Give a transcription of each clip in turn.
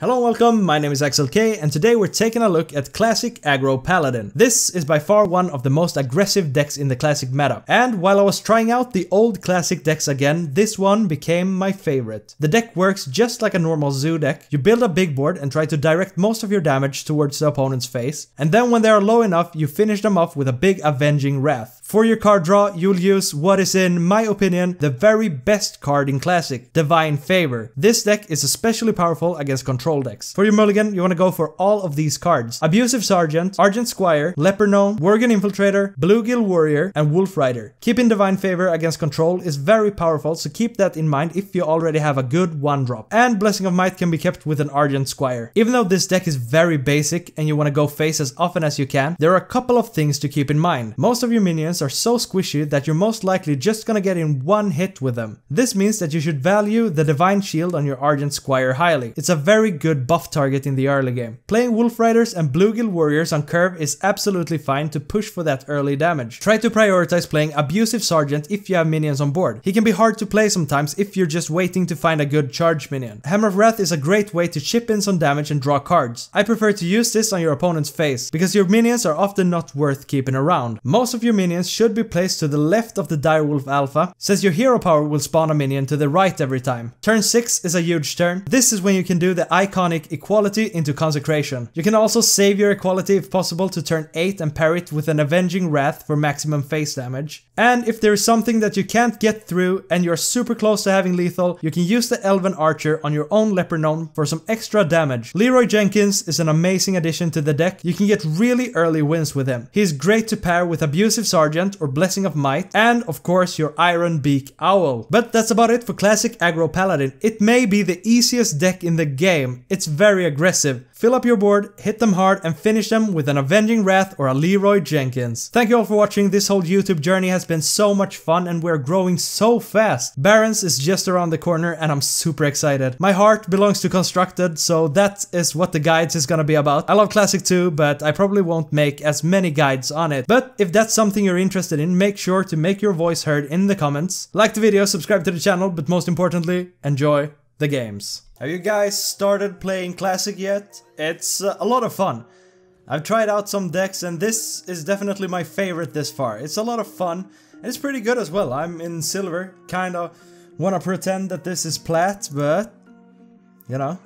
Hello and welcome, my name is XLK and today we're taking a look at Classic Aggro Paladin. This is by far one of the most aggressive decks in the Classic meta. And while I was trying out the old Classic decks again, this one became my favorite. The deck works just like a normal zoo deck. You build a big board and try to direct most of your damage towards the opponent's face. And then when they are low enough, you finish them off with a big Avenging Wrath. For your card draw, you'll use what is, in my opinion, the very best card in Classic, Divine Favor. This deck is especially powerful against control decks. For your mulligan, you want to go for all of these cards: Abusive Sergeant, Argent Squire, Leper Gnome, Worgen Infiltrator, Bluegill Warrior, and Wolf Rider. Keeping Divine Favor against control is very powerful, so keep that in mind if you already have a good 1-drop. And Blessing of Might can be kept with an Argent Squire. Even though this deck is very basic and you want to go face as often as you can, there are a couple of things to keep in mind. Most of your minions are so squishy that you're most likely just gonna get in one hit with them. This means that you should value the Divine Shield on your Argent Squire highly. It's a very good buff target in the early game. Playing Wolf Riders and Bluegill Warriors on curve is absolutely fine to push for that early damage. Try to prioritize playing Abusive Sergeant if you have minions on board. He can be hard to play sometimes if you're just waiting to find a good charge minion. Hammer of Wrath is a great way to chip in some damage and draw cards. I prefer to use this on your opponent's face, because your minions are often not worth keeping around. Most of your minions should be placed to the left of the Direwolf Alpha, since your hero power will spawn a minion to the right every time. Turn 6 is a huge turn. This is when you can do the iconic Equality into Consecration. You can also save your Equality if possible to turn 8 and parry it with an Avenging Wrath for maximum face damage. And if there is something that you can't get through and you're super close to having lethal, you can use the Elven Archer on your own Leper Gnome for some extra damage. Leroy Jenkins is an amazing addition to the deck. You can get really early wins with him. He's great to pair with Abusive Sergeant or Blessing of Might, and of course your Iron Beak Owl. But that's about it for Classic Aggro Paladin. It may be the easiest deck in the game. It's very aggressive. Fill up your board, hit them hard, and finish them with an Avenging Wrath or a Leroy Jenkins. Thank you all for watching. This whole YouTube journey has been so much fun and we're growing so fast. Barons is just around the corner and I'm super excited. My heart belongs to Constructed, so that is what the guides is gonna be about. I love Classic too, but I probably won't make as many guides on it. But if that's something you're interested in, make sure to make your voice heard in the comments. Like the video, subscribe to the channel, but most importantly, enjoy the games. Have you guys started playing Classic yet? It's a lot of fun. I've tried out some decks and this is definitely my favorite this far. It's a lot of fun and it's pretty good as well. I'm in silver, kinda wanna pretend that this is plat, but you know.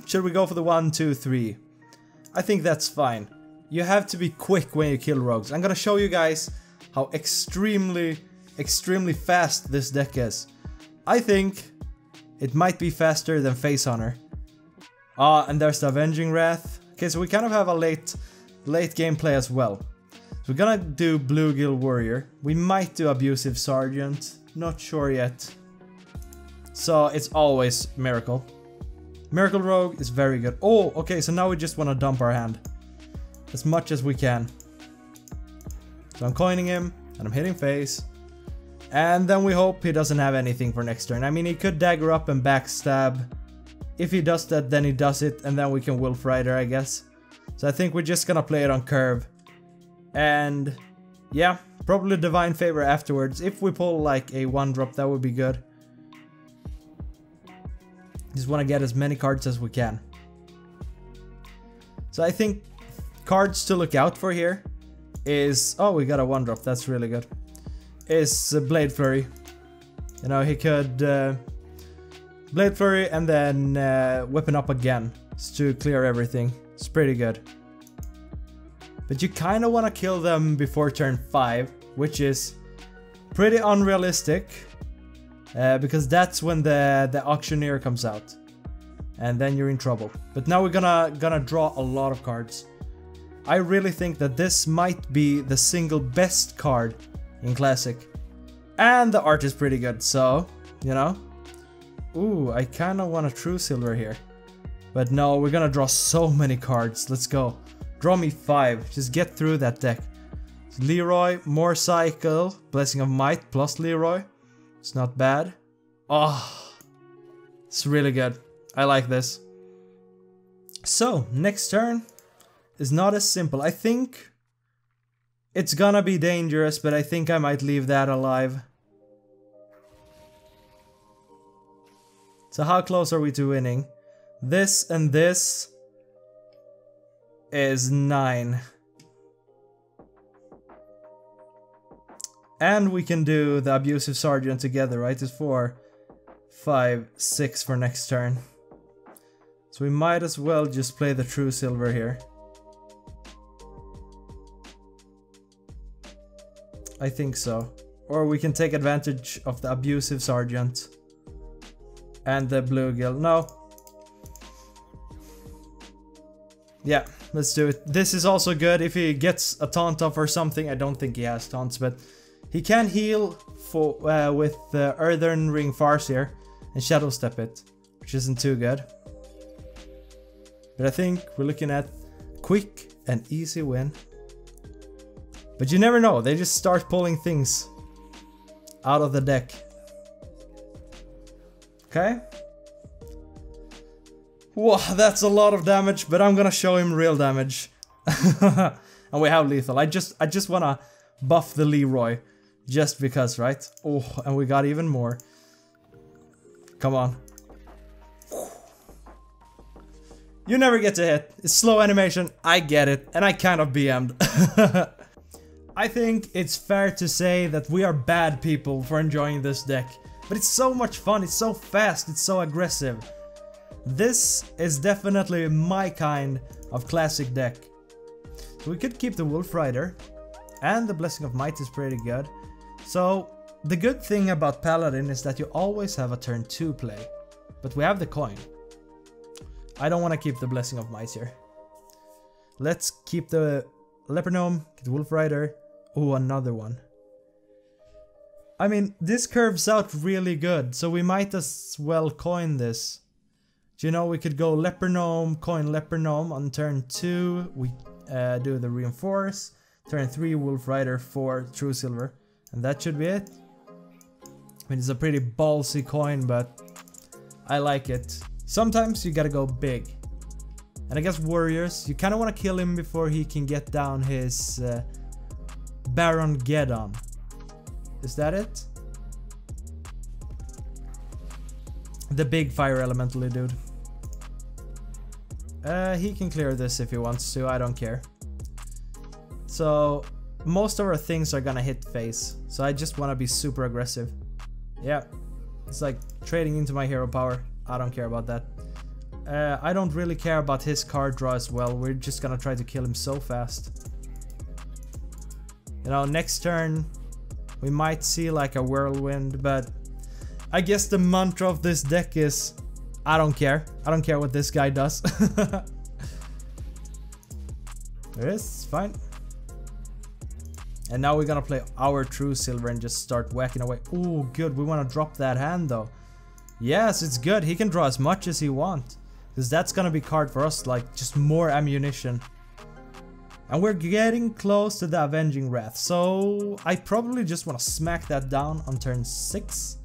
Should we go for the 1, 2, 3? I think that's fine. You have to be quick when you kill rogues. I'm gonna show you guys how extremely fast this deck is. I think it might be faster than Face Hunter. And there's the Avenging Wrath. Okay, so we kind of have a late gameplay as well. So we're gonna do Bluegill Warrior. We might do Abusive Sergeant. Not sure yet. So it's always Miracle. Miracle Rogue is very good. Oh, okay, so now we just want to dump our hand as much as we can. So I'm coining him and I'm hitting face. And then we hope he doesn't have anything for next turn. I mean, he could dagger up and backstab. If he does that, then he does it, and then we can Wolf Rider, I guess. So I think we're just gonna play it on curve. And yeah, probably Divine Favor afterwards. If we pull like a 1-drop, that would be good. Just want to get as many cards as we can. So I think cards to look out for here is... Oh, we got a 1-drop, that's really good. Is Blade Flurry. You know, he could Blade Flurry and then Weapon Up again just to clear everything. It's pretty good. But you kind of want to kill them before turn 5, which is pretty unrealistic because that's when the Auctioneer comes out. And then you're in trouble. But now we're gonna draw a lot of cards. I really think that this might be the single best card in Classic. And the art is pretty good, so, you know. Ooh, I kind of want a True Silver here. But no, we're gonna draw so many cards. Let's go. Draw me 5. Just get through that deck. So Leroy, more Cycle, Blessing of Might plus Leroy. It's not bad. Oh, it's really good. I like this. So, next turn is not as simple. I think it's gonna be dangerous, but I think I might leave that alive. So how close are we to winning? This and this is 9. And we can do the Abusive Sergeant together, right? It's 4, 5, 6 for next turn. So we might as well just play the True Silver here. I think so. Or we can take advantage of the Abusive Sergeant and the Bluegill. No. Yeah, let's do it. This is also good if he gets a taunt off or something. I don't think he has taunts, but he can heal for with the Earthen Ring Farseer and Shadow Step it, which isn't too good. But I think we're looking at quick and easy win. But you never know, they just start pulling things out of the deck. Okay. Whoa, that's a lot of damage, but I'm gonna show him real damage. And we have lethal. I just wanna buff the Leroy. Just because, right? Oh, and we got even more. Come on. You never get to hit. It's slow animation, I get it, and I kind of BM'd. I think it's fair to say that we are bad people for enjoying this deck. But it's so much fun, it's so fast, it's so aggressive. This is definitely my kind of classic deck. So we could keep the Wolf Rider. And the Blessing of Might is pretty good. So the good thing about Paladin is that you always have a turn 2 play. But we have the coin. I don't want to keep the Blessing of Might here. Let's keep the Leper Gnome, get the Wolf Rider. Oh, another one. I mean, this curves out really good, so we might as well coin this. Do you know, we could go Leper Gnome, coin Leper Gnome on turn 2. We do the Reinforce. Turn 3, Wolf Rider, 4, True Silver. And that should be it. I mean, it's a pretty ballsy coin, but I like it. Sometimes you gotta go big. And I guess Warriors, you kind of want to kill him before he can get down his Baron Geddon. Is that it? The big fire elementally dude. He can clear this if he wants to, I don't care. So most of our things are gonna hit face, so I just want to be super aggressive. Yeah, it's like trading into my hero power. I don't care about that. I don't really care about his card draw as well. We're just gonna try to kill him so fast. You know, next turn we might see like a whirlwind, but I guess the mantra of this deck is I don't care. I don't care what this guy does. There is, fine. And now we're gonna play our True Silver and just start whacking away. Oh, good. We want to drop that hand though. Yes, it's good. He can draw as much as he wants. Because that's gonna be card for us, like just more ammunition. And we're getting close to the Avenging Wrath. So I probably just want to smack that down on turn 6.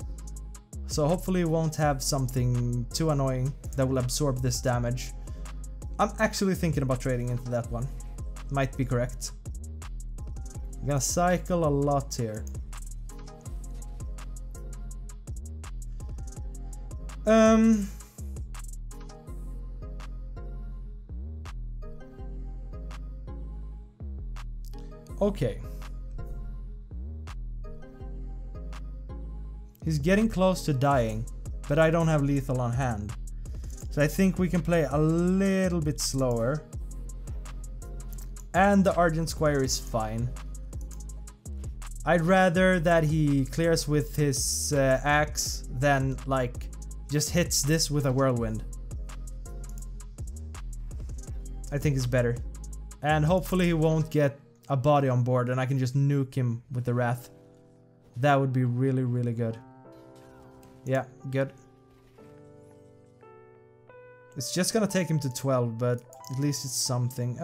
So hopefully we won't have something too annoying that will absorb this damage. I'm actually thinking about trading into that one. Might be correct. I'm gonna cycle a lot here. Okay. He's getting close to dying, but I don't have lethal on hand. So I think we can play a little bit slower. And the Argent Squire is fine. I'd rather that he clears with his axe than like just hits this with a whirlwind. I think it's better. And hopefully he won't get a body on board and I can just nuke him with the Wrath. That would be really, really good. Yeah, good. It's just gonna take him to 12, but at least it's something.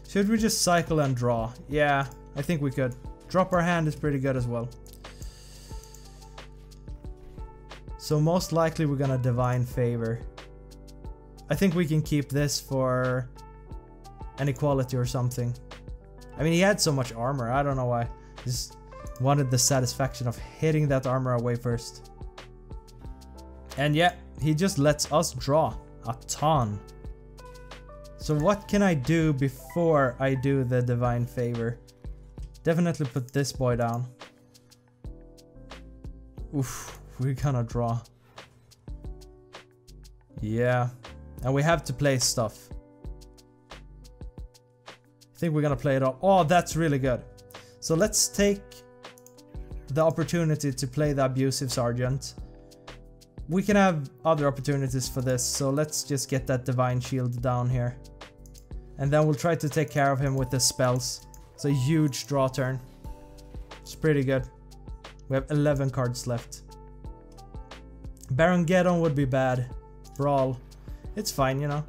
Should we just cycle and draw? Yeah, I think we could. Drop our hand is pretty good as well. So most likely we're gonna Divine Favor. I think we can keep this for an equality or something. I mean, he had so much armor, I don't know why. Just wanted the satisfaction of hitting that armor away first. And yeah, he just lets us draw. A ton. So what can I do before I do the Divine Favor? Definitely put this boy down. Oof, we're gonna draw. Yeah, and we have to play stuff. I think we're gonna play it all. Oh, that's really good. So let's take the opportunity to play the Abusive Sergeant. We can have other opportunities for this, so let's just get that Divine Shield down here. And then we'll try to take care of him with the spells. It's a huge draw turn. It's pretty good. We have 11 cards left. Baron Geddon would be bad. Brawl. It's fine, you know.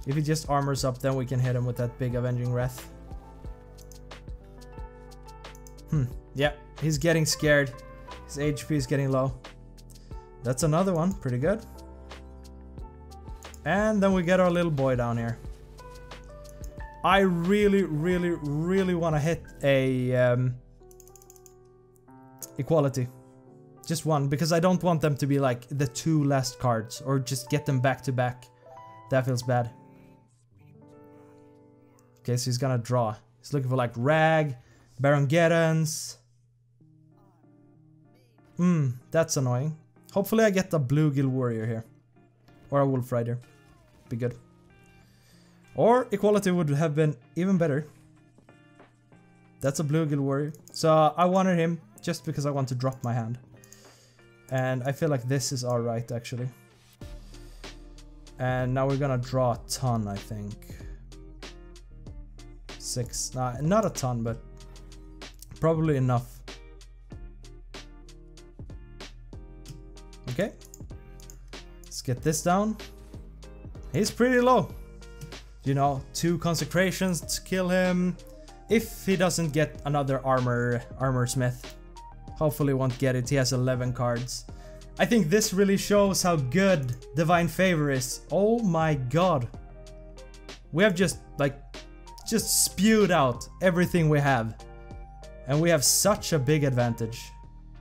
If he just armors up, then we can hit him with that big Avenging Wrath. Yeah, he's getting scared. His HP is getting low. That's another one. Pretty good. And then we get our little boy down here. I really want to hit a equality. Just one, because I don't want them to be like the 2 last cards, or just get them back to back. That feels bad. Okay, so he's gonna draw. He's looking for like Rag, Baron Geddons. That's annoying. Hopefully I get the Bluegill Warrior here. Or a Wolf Rider. Be good. Or equality would have been even better. That's a Bluegill Warrior. So I wanted him just because I want to drop my hand. And I feel like this is alright actually. And now we're gonna draw a ton, I think. 6. Nah, not a ton, but probably enough. Okay. Let's get this down. He's pretty low. You know, 2 consecrations to kill him. If he doesn't get another armor smith. Hopefully won't get it. He has 11 cards. I think this really shows how good Divine Favor is. Oh my god. We have just spewed out everything we have. And we have such a big advantage.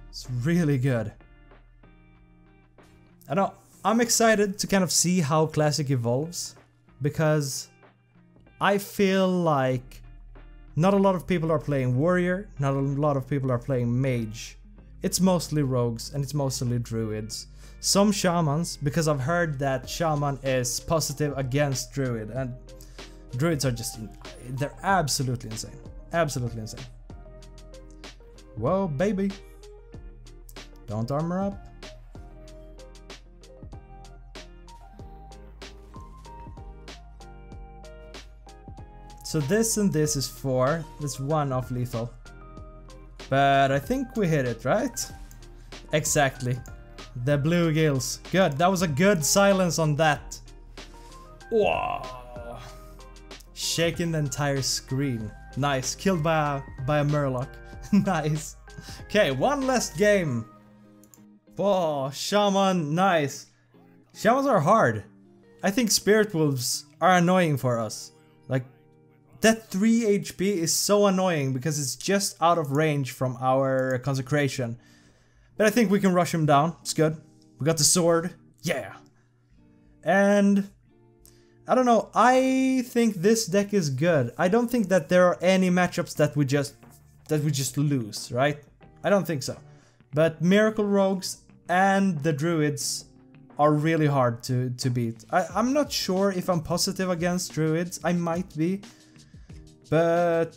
It's really good. I know, I'm excited to kind of see how Classic evolves. Because I feel like not a lot of people are playing Warrior, not a lot of people are playing Mage. It's mostly Rogues and it's mostly Druids. Some Shamans, because I've heard that Shaman is positive against Druid, and Druids are just, they're absolutely insane. Absolutely insane. Whoa, baby. Don't armor up. So this and this is 4. That's 1 off lethal. But I think we hit it, right? Exactly. The Bluegills. Good. That was a good silence on that. Whoa. Shaking the entire screen. Nice. Killed by a Murloc. Nice. Okay, one last game. Oh, Shaman. Nice. Shamans are hard. I think Spirit Wolves are annoying for us. Like, that 3 HP is so annoying because it's just out of range from our consecration. But I think we can rush him down. It's good. We got the sword. Yeah. And I don't know. I think this deck is good. I don't think that there are any matchups that we just lose, right? I don't think so. But Miracle Rogues and the Druids are really hard to beat. I'm not sure if I'm positive against Druids. I might be. But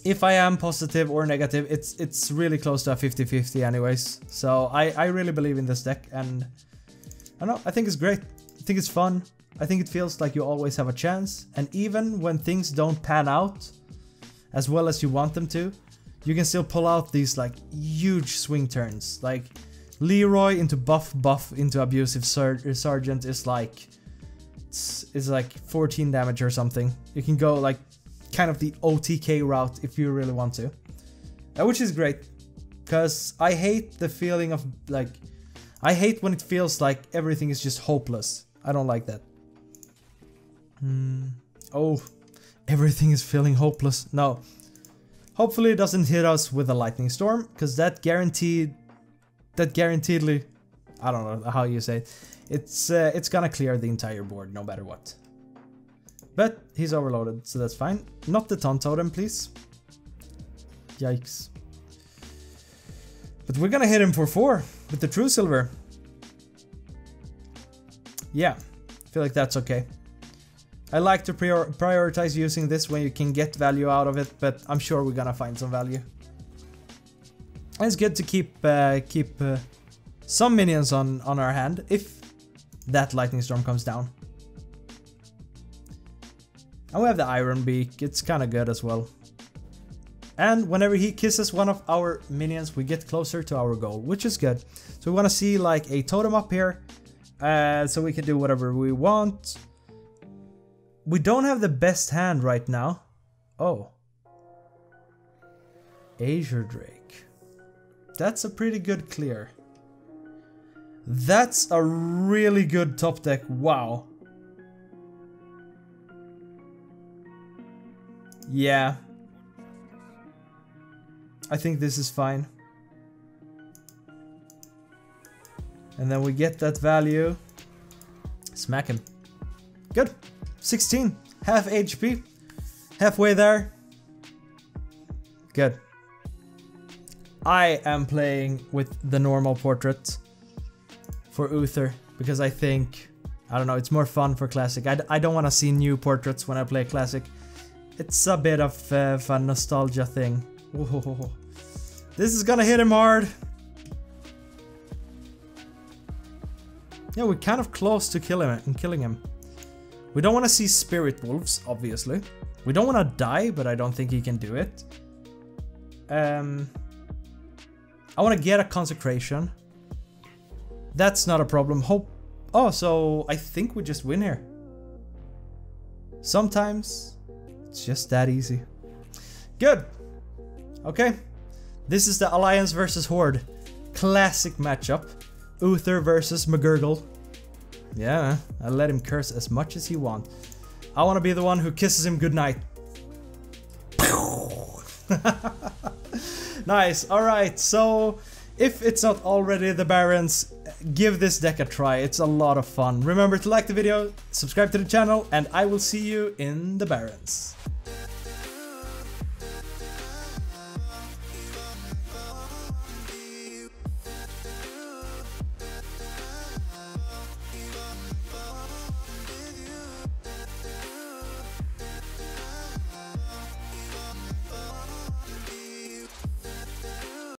if I am positive or negative, it's really close to a 50-50 anyways. So I really believe in this deck, and I don't know, I think it's great. I think it's fun. I think it feels like you always have a chance, and even when things don't pan out as well as you want them to, you can still pull out these like huge swing turns. Like Leroy into buff into Abusive Sergeant is like 14 damage or something. You can go like kind of the OTK route if you really want to, which is great, because I hate the feeling of like, I hate when it feels like everything is just hopeless. I don't like that. Oh, everything is feeling hopeless. No, hopefully it doesn't hit us with a lightning storm, because that guaranteedly I don't know how you say it. It's gonna clear the entire board no matter what. But he's overloaded, so that's fine. Not the Taunt Totem, please. Yikes. But we're gonna hit him for 4 with the True Silver. Yeah, I feel like that's okay. I like to prioritize using this when you can get value out of it, but I'm sure we're gonna find some value. And it's good to keep some minions on our hand if that Lightning Storm comes down. And we have the Iron Beak, it's kind of good as well. And whenever he kisses one of our minions, we get closer to our goal, which is good. So we want to see like a totem up here, so we can do whatever we want. We don't have the best hand right now. Oh. Azure Drake. That's a pretty good clear. That's a really good top deck, wow. Yeah. I think this is fine. And then we get that value. Smack him. Good. 16. Half HP. Halfway there. Good. I am playing with the normal portrait for Uther because I think, I don't know, it's more fun for Classic. I don't want to see new portraits when I play Classic. It's a bit of a nostalgia thing. Whoa. This is gonna hit him hard. Yeah, we're kind of close to killing him. We don't want to see Spirit Wolves, obviously. We don't want to die, but I don't think he can do it. I want to get a Consecration. That's not a problem. Oh, so I think we just win here. Sometimes it's just that easy. Good. Okay. This is the Alliance versus Horde. Classic matchup. Uther versus McGurgle. Yeah, I'll let him curse as much as he wants. I want to be the one who kisses him goodnight. Nice, alright, so if it's not already the Barons, give this deck a try, it's a lot of fun. Remember to like the video, subscribe to the channel, and I will see you in the Barons.